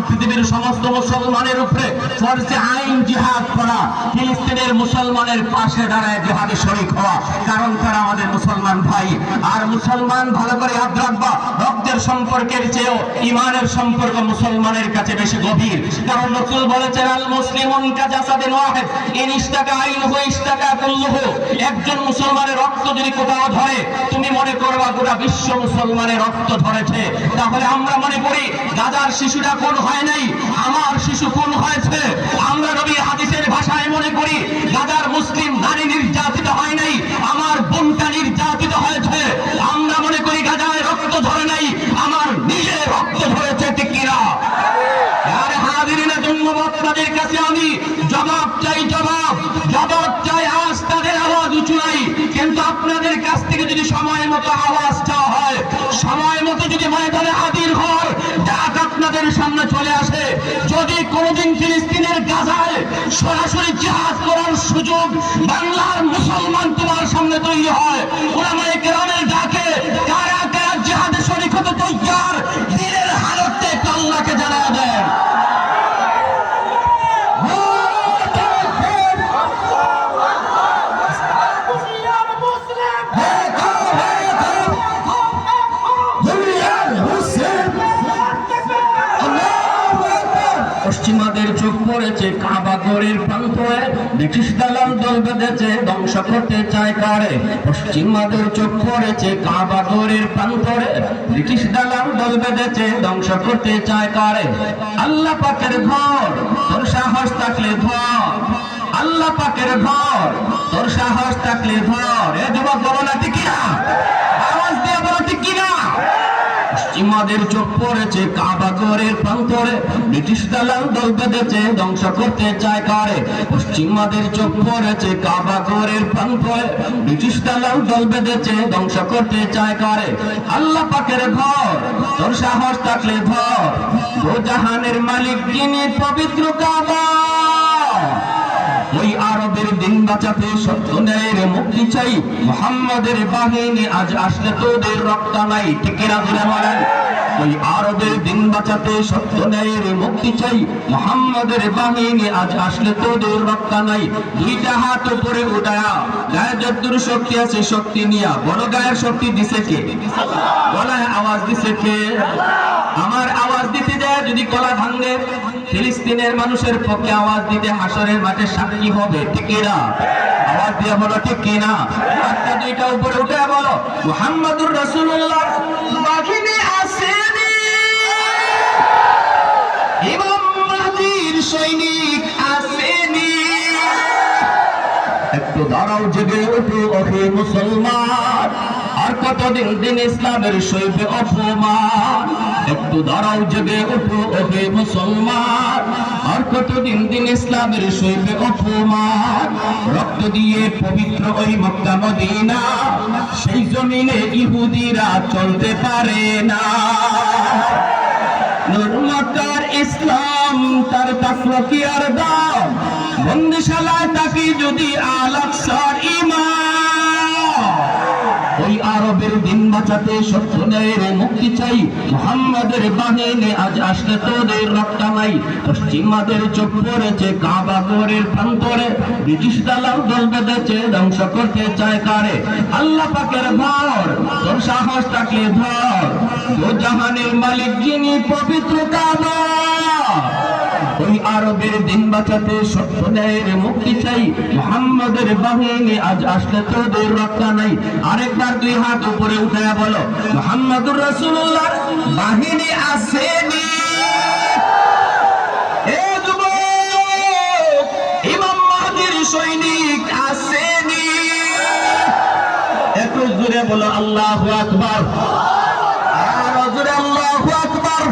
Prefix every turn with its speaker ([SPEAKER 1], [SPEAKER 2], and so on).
[SPEAKER 1] পৃথিবীর সমস্ত মুসলমানের উপরে ফরজে আইন জিহাদ করা, ফিলিস্তিনের মুসলমানের পাশে দাঁড়ায় জিহাদে শরীক হওয়া, কারণ তারা আমাদের মুসলমান ভাই। আর মুসলমান ভালো করে ইয়াদ রাখবা, রক্তের সম্পর্কের চেয়েও ইমানের সম্পর্ক মুসলমানের কাছে বেশি গভীর। কারণ রাসূল বলেছেন, আল মুসলিমুন কাজাসাদিন ওয়াহিদ ইন ইশতাকা আইনুহু ইশতাকা কুল্লুহু। একজন মুসলমানের রক্ত যদি কোথাও ধরে, তুমি মনে করবা গোটা বিশ্ব মুসলমানের রক্ত ধরেছে। তাহলে আমরা মনে করি গাজার শিশুরা কোন হয় নাই, আমার শিশু কোন হয়েছে। আমরা নবীর হাদিসের ভাষায় মনে করি গাজার মুসলিম নারী নির্যাতিত হয় নাই, আমার বোনটা নির্যাতিত হয়েছে। আমরা মনে করি গাজায় রক্ত ধরে নাই, আমার নিজের রক্ত ধরেছে। ঠিক কিনা? আর হাজিরিনা ধন্যবাদ, তাদের কাছে আমি জবাব চাই, জবাব চাই। আজ তাদের আওয়াজ উঁচু নাই, কিন্তু আপনাদের কাছ থেকে যদি সময় মতো আওয়াজ চাওয়া হয়, সময় মতো যদি ময়দানে হাজির হওয়ার ডাক আপনাদের সামনে চলে আসে, যদি কোনোদিন ফিলিস্তিনের গাজায় সরাসরি জিহাদ করার সুযোগ বাংলার মুসলমান তোমার সামনে তৈরি হয়, উলামায়ে কেরামের ডাকে কারা কারা জিহাদে শরীক হতে তৈয়ার, দিনের হালতে আল্লাহকে জানায়া দেন। পশ্চিমাদের চোখ পড়েছে কাবা ঘরের প্রান্তরে, ব্রিটিশ দালাল দল বেঁধেছে ধ্বংস করতে চায় কারে। পশ্চিমাদের চোখ পড়েছে কাবা ঘরের প্রান্তরে, ব্রিটিশ দালাল দল বেঁধেছে ধ্বংস করতে চায় কারে। আল্লাহ পাকের ঘর, তোর সাহস থাকলে ধর, আল্লাহ পাকের ঘর, তোর সাহস থাকলে ধর। এ যুবক বলো না ঠিক কিনা? আওয়াজ দিয়ে বলো ঠিক কিনা? পশ্চিমাদের চোখ পড়েছে কাবা ঘরের প্রান্তরে, ব্রিটিশ দালাল দল বেঁধেছে ধ্বংস করতে চায় কারে। পশ্চিমাদের চোখ পড়েছে কাবা ঘরের প্রান্তরে, ব্রিটিশ দালাল দল বেঁধেছে ধ্বংস করতে চায় কারে। আল্লাহ পাকের ঘর, তোর সাহস থাকলে ধর, দো জাহানের মালিক যিনি পবিত্র কাবা। ওই আরবের দিন বাঁচাতে সত্য ন্যায়ের মুক্তি চাই, মুহাম্মাদের বাহিনী আজ আসলে তোদের রক্ত নাই। ঠিক কিনা বলে বলেন? ওই আরবের দিন বাঁচাতে সত্য ন্যায়ের মুক্তি চাই, মুহাম্মাদের বাহিনী আজ আসলে তোদের রক্ত নাই। দুইটা হাত উপরে উঠায়া, গায়ে যদ্দুর শক্তি আছে শক্তি নিয়া, বড় গায়ের শক্তি দিছে কে? গলায় আওয়াজ দিছে কে? আমার আওয়াজ দিতে যায় যদি গলা ভাঙে, ফিলিস্তিনের মানুষের পক্ষে আওয়াজ দিতে হাসরের মাঠে সাক্ষী হবে। ঠিক কিনা? আওয়াজ দিয়ে বলো ঠিক কিনা? হাতটা দুইটা উপরে উঠে বলো, মুহাম্মাদুর রাসূলুল্লাহ বাহিনী আসেনি, ইমাম মাহদীর সৈনিক আসেনি। একটু দাঁড়াও, জেগে ওঠো ওহে মুসলমান, আর কতদিন দিন ইসলামের সইবে অপমান। একটু দাঁড়াও, জেগে ওঠো ওহে মুসলমান, আর কতদিন দিন ইসলামের সইবে অপমান। রক্ত দিয়ে পবিত্র ওই মক্কা মদিনা, সেই জমিনে ইহুদিরা চলতে পারে না। নূর মক্কার ইসলাম, তার তাকওয়া কি আর দাম, বন্দিশালায় তাকে যদি আল আকসার ঈমান। ওই আরবের দিন বাঁচাতে সত্য ন্যায়ের মুক্তি চাই, মুহাম্মাদের বাহিনী আজ আসলে তোদের রক্ত নাই। পশ্চিমাদের চোখ পড়েছে কাবা ঘরের প্রান্তরে, ব্রিটিশ দালাল দল বেঁধেছে ধ্বংস করতে চায় কারে। আল্লাহ পাকের ঘর, তোর সাহস থাকলে ধর, দো জাহানের মালিক যিনি পবিত্র কাবা। ওই আরবের দিন বাঁচাতে সত্য ন্যায়ের মুক্তি চাই, মুহাম্মাদের বাহিনী আজ আসলে তোদের রক্ষা নাই। আরেকবার দুই হাত উপরে উঠায়া বলো, মুহাম্মাদুর রাসূলুল্লাহ বাহিনী আসেনি। এ যুবক, ইমাম মাহদীর সৈনিক আসেনি। একটু জোরে বলো আল্লাহু আকবার, আর জোরে আল্লাহু আকবার।